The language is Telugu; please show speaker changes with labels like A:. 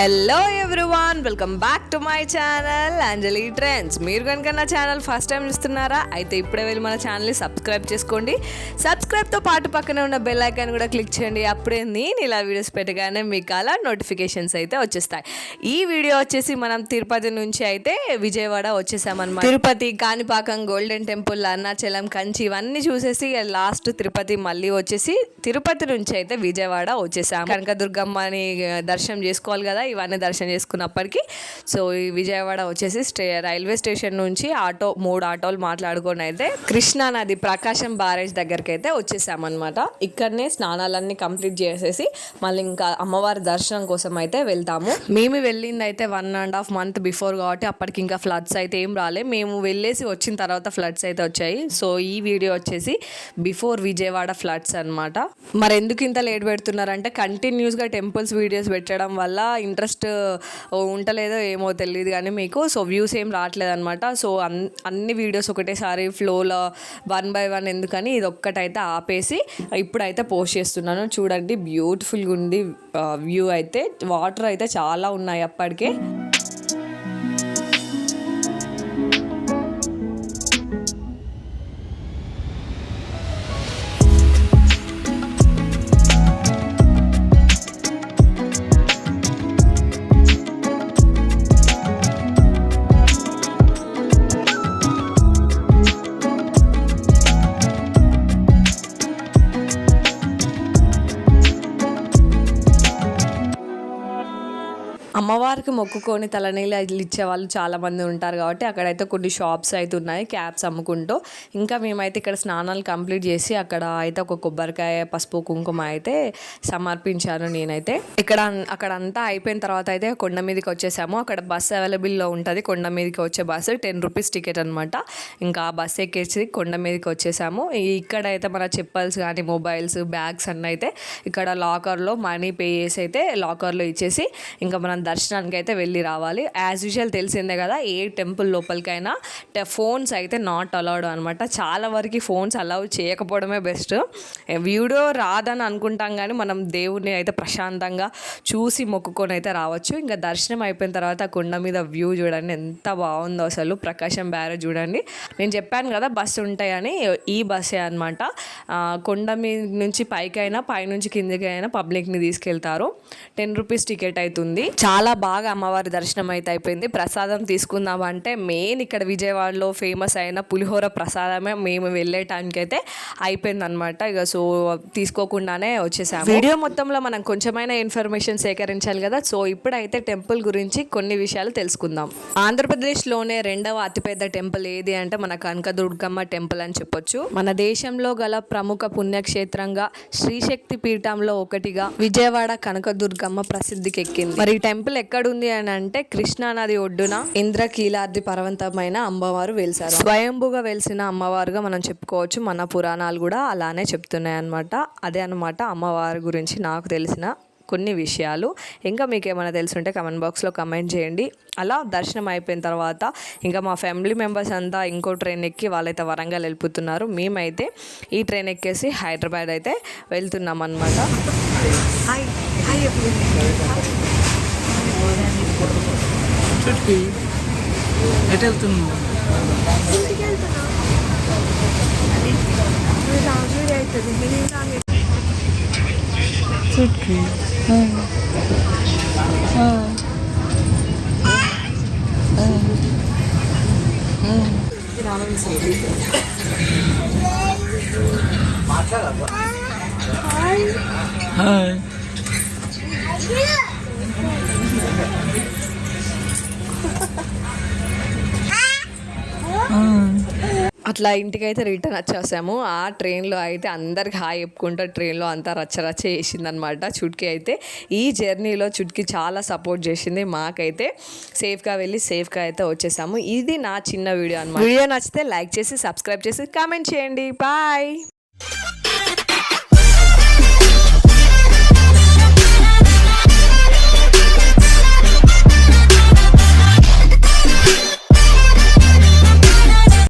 A: Hello everyone, welcome back to my channel Anjali trends. మీరు కనుక నా ఛానల్ ఫస్ట్ టైం చూస్తున్నారా అయితే ఇప్పుడే వెళ్ళి మన ఛానల్ని సబ్స్క్రైబ్ చేసుకోండి. సబ్స్క్రైబ్తో పాటు పక్కనే ఉన్న బెల్ ఐకాన్ కూడా క్లిక్ చేయండి. అప్పుడే నేను ఇలా వీడియోస్ పెట్టగానే మీకు అలా నోటిఫికేషన్స్ అయితే వచ్చేస్తాయి. ఈ వీడియో వచ్చేసి మనం తిరుపతి నుంచి అయితే విజయవాడ వచ్చేసామన్నమాట. తిరుపతి, కాణిపాకం, గోల్డెన్ టెంపుల్, అరుణాచలం, కంచి ఇవన్నీ చూసేసి లాస్ట్ తిరుపతి మళ్ళీ వచ్చేసి తిరుపతి నుంచి అయితే విజయవాడ వచ్చేసాము. కనకదుర్గమ్మని దర్శనం చేసుకోవాలి కదా, ఇవన్నీ దర్శనం చేసుకున్నప్పటికీ సో ఈ విజయవాడ వచ్చేసి రైల్వే స్టేషన్ నుంచి మూడు ఆటోలు మాట్లాడుకొని అయితే కృష్ణా నది ప్రకాశం బ్యారేజ్ దగ్గరికి అయితే వచ్చేసామన్నమాట. ఇక్కడనే స్నానాలన్నీ కంప్లీట్ చేసేసి మళ్ళీ ఇంకా అమ్మవారి దర్శనం కోసం అయితే వెళ్తాము. మేము వెళ్ళింది అయితే 1.5 months బిఫోర్ కాబట్టి అప్పటికి ఇంకా ఫ్లడ్స్ అయితే ఏం రాలే. మేము వెళ్ళేసి వచ్చిన తర్వాత ఫ్లడ్స్ అయితే వచ్చాయి. సో ఈ వీడియో వచ్చేసి బిఫోర్ విజయవాడ ఫ్లడ్స్ అనమాట. మరి ఎందుకు ఇంత లేట్ పెడుతున్నారంటే కంటిన్యూస్గా టెంపుల్స్ వీడియోస్ పెట్టడం వల్ల ఇంట్రెస్ట్ ఉండలేదో ఏమో తెలియదు కానీ మీకు సో వ్యూస్ ఏం రావట్లేదు అనమాట. సో అన్ని వీడియోస్ ఒకటేసారి ఫ్లోలో 1 by 1 ఎందుకని ఇది ఒక్కటైతే ఆపేసి ఇప్పుడైతే పోస్ట్ చేస్తున్నాను. చూడండి, బ్యూటిఫుల్గా ఉంది వ్యూ అయితే. వాటర్ అయితే చాలా ఉన్నాయి అప్పటికే. అమ్మవారికి మొక్కుకొని తలనీళ్ళు ఇచ్చే వాళ్ళు చాలామంది ఉంటారు కాబట్టి అక్కడైతే కొన్ని షాప్స్ అయితే ఉన్నాయి క్యాప్స్ అమ్ముకుంటూ. ఇంకా మేమైతే ఇక్కడ స్నానాలు కంప్లీట్ చేసి అక్కడ అయితే ఒక కొబ్బరికాయ, పసుపు, కుంకుమ అయితే సమర్పించాను నేనైతే. అక్కడ అంతా అయిపోయిన తర్వాత అయితే కొండ మీదకి వచ్చేసాము. అక్కడ బస్సు అవైలబుల్లో ఉంటుంది. కొండ మీదకి వచ్చే బస్సు 10 rupees టికెట్ అనమాట. ఇంకా ఆ బస్సు ఎక్కేసి కొండ మీదకి వచ్చేసాము. ఇక్కడైతే మన చెప్పల్స్ కానీ మొబైల్స్, బ్యాగ్స్ అన్నీ అయితే ఇక్కడ లాకర్లో మనీ పే చేసి అయితే లాకర్లో ఇచ్చేసి ఇంకా మనం దర్శనానికి అయితే వెళ్ళి రావాలి. యాజ్ యూజువల్ తెలిసిందే కదా, ఏ టెంపుల్ లోపలికైనా ఫోన్స్ అయితే నాట్ అలౌడ్ అనమాట. చాలా వరకు ఫోన్స్ అలౌ చేయకపోవడమే బెస్ట్. వీడియో రాదని అనుకుంటాం కానీ మనం దేవుడిని అయితే ప్రశాంతంగా చూసి మొక్కుకొని అయితే రావచ్చు. ఇంకా దర్శనం అయిపోయిన తర్వాత కొండ మీద వ్యూ చూడండి ఎంత బాగుందో అసలు. ప్రకాశం బ్యారేజ్ చూడండి. నేను చెప్పాను కదా బస్సు ఉంటాయని, ఈ బస్సే అనమాట. కొండ మీద నుంచి పైకైనా పైనుంచి కిందకైనా పబ్లిక్ని తీసుకెళ్తారు. 10 rupees టికెట్ అవుతుంది. చాలా బాగా అమ్మవారి దర్శనం అయితే అయిపోయింది. ప్రసాదం తీసుకుందామంటే మెయిన్ ఇక్కడ విజయవాడలో ఫేమస్ అయిన పులిహోర ప్రసాదమే మేము వెళ్ళే టైంకి అయితే అయిపోయింది అనమాట. ఇక సో తీసుకోకుండానే వచ్చేసాము. వీడియో మొత్తంలో మనం కొంచెమైనా ఇన్ఫర్మేషన్ సేకరించాలి కదా. సో ఇప్పుడైతే టెంపుల్ గురించి కొన్ని విషయాలు తెలుసుకుందాం. ఆంధ్రప్రదేశ్లోనే 2వ అతిపెద్ద టెంపుల్ ఏది అంటే మన కనకదుర్గమ్మ టెంపుల్ అని చెప్పొచ్చు. మన దేశంలో గల ప్రముఖ పుణ్యక్షేత్రంగా శ్రీశక్తి పీఠంలో ఒకటిగా విజయవాడ కనకదుర్గమ్మ ప్రసిద్ధికి ఎక్కింది. మరి ఈ టెంపుల్ ఎక్కడుంది అని అంటే కృష్ణా నది ఒడ్డున ఇంద్రకీలాద్రి పర్వతమైన అమ్మవారు వెలిసారు. స్వయంభుగా వెలిసిన అమ్మవారుగా మనం చెప్పుకోవచ్చు. మన పురాణాలు కూడా అలానే చెప్తున్నాయి అనమాట. అదే అనమాట అమ్మవారి గురించి నాకు తెలిసిన కొన్ని విషయాలు. ఇంకా మీకు ఏమైనా తెలుసుంటే కమెంట్ బాక్స్లో కమెంట్ చేయండి. అలా దర్శనం అయిపోయిన తర్వాత ఇంకా మా ఫ్యామిలీ మెంబర్స్ అంతా ఇంకో ట్రైన్ ఎక్కి వాళ్ళైతే వరంగల్ వెళ్ళిపోతున్నారు. మేమైతే ఈ ట్రైన్ ఎక్కేసి హైదరాబాద్ అయితే వెళ్తున్నాం అనమాట. అట్లా ఇంటికైతే రిటర్న్ వచ్చేసాము. ఆ ట్రైన్లో అయితే అందరికి హాయ్ చెప్పుకుంటూ ట్రైన్లో అంతా రచ్చరచ్చ చేసిందనమాట. చుట్కీ అయితే ఈ జర్నీలో చుట్కీ చాలా సపోర్ట్ చేసింది. మాకైతే సేఫ్గా వెళ్ళి సేఫ్గా అయితే వచ్చేసాము. ఇది నా చిన్న వీడియో అనమాట. వీడియో నచ్చితే లైక్ చేసి సబ్స్క్రైబ్ చేసి కామెంట్ చేయండి. బాయ్.